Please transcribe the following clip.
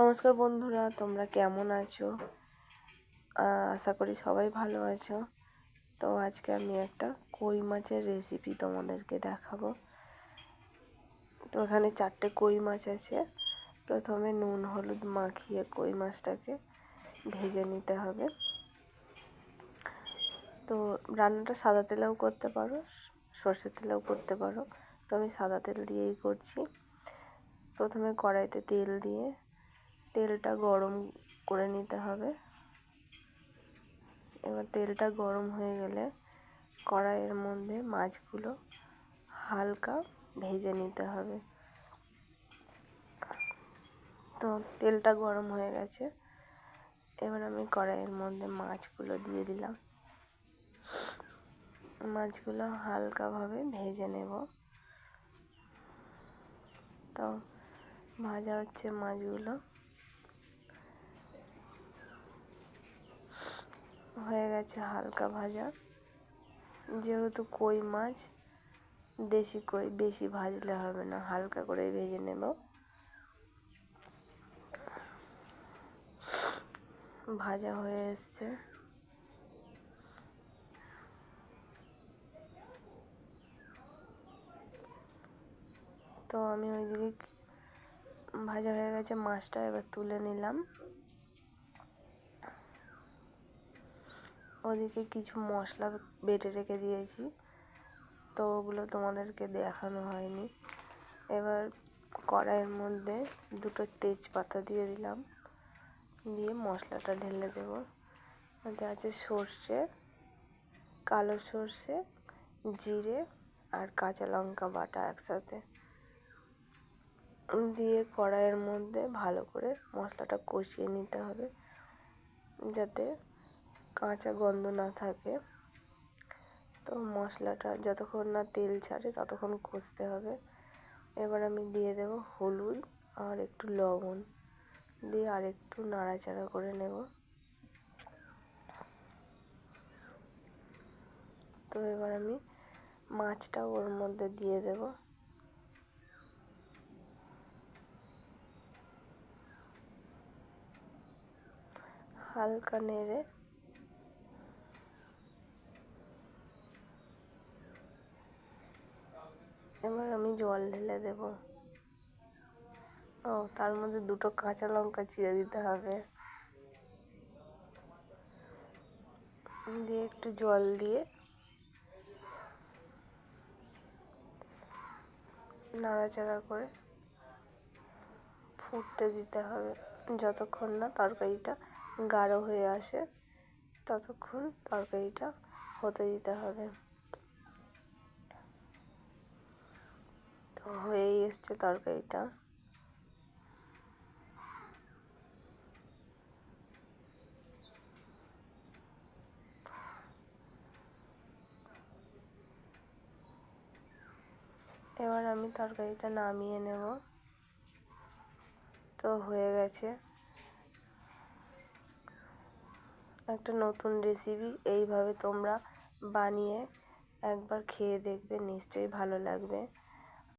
নমস্কার বন্ধুরা, তোমরা কেমন আছো? আশা করি সবাই ভালো আছো। তো আজকে আমি একটা কই মাছের রেসিপি তোমাদেরকে দেখাবো। তো এখানে 4টে কই মাছ আছে। প্রথমে নুন হলুদ মাখিয়ে কই মাছটাকে ভেজে নিতে হবে। তো রান্নাটা সাদা তেলেও করতে পারো, সর্ষের তেলেও করতে পারো। তো আমি সাদা তেল দিয়েই করছি। প্রথমে কড়াইতে তেল দিয়ে তেলটা গরম করে নিতে হবে। এবার তেলটা গরম হয়ে গেলে কড়াইয়ের মধ্যে মাছগুলো হালকা ভেজে নিতে হবে। তো তেলটা গরম হয়ে গেছে, এবার আমি কড়াইয়ের মধ্যে মাছগুলো দিয়ে দিলাম। মাছগুলো হালকাভাবে ভেজে নেব। তো ভাজা হচ্ছে মাছগুলো, হয়ে গেছে হালকা ভাজা। যেহেতু কই মাছ দেশি কই, বেশি ভাজলে হবে না, হালকা করে ভেজে নেব। ভাজা হয়ে এসছে। তো আমি ওইদিকে ভাজা হয়ে গেছে মাছটা, এবার তুলে নিলাম। ওদিকে কিছু মশলা বেটে রেখে দিয়েছি, তো ওগুলো তোমাদেরকে দেখানো হয়নি। এবার কড়াইয়ের মধ্যে 2টো তেজপাতা দিয়ে দিলাম, দিয়ে মশলাটা ঢেলে দেবো। ওতে আছে সর্ষে, কালো সর্ষে, জিরে আর কাঁচা লঙ্কা বাটা একসাথে দিয়ে কড়াইয়ের মধ্যে ভালো করে মশলাটা কষিয়ে নিতে হবে, যাতে কাঁচা গন্ধ না থাকে। তো মশলাটা যতক্ষণ না তেল ছাড়ে ততক্ষণ কষতে হবে। এবার আমি দিয়ে দেব হলুদ আর একটু লবণ, দিয়ে আর একটু নাড়াচাড়া করে নেব। তো এবার আমি মাছটা ওর মধ্যে দিয়ে দেব। হালকা নেড়ে এবার আমি জল ঢেলে দেব। তার মধ্যে 2টো কাঁচা লঙ্কা চিড়ে দিতে হবে। দিয়ে একটু জল দিয়ে নাড়াচাড়া করে ফুটতে দিতে হবে। যতক্ষণ না তরকারিটা গাঢ় হয়ে আসে ততক্ষণ তরকারিটা হতে দিতে হবে। তো হয়েই এসছে তরকারিটা। এবার আমি তরকারিটা নামিয়ে নেব। তো হয়ে গেছে একটা নতুন রেসিপি। এইভাবে তোমরা বানিয়ে একবার খেয়ে দেখবে, নিশ্চয়ই ভালো লাগবে।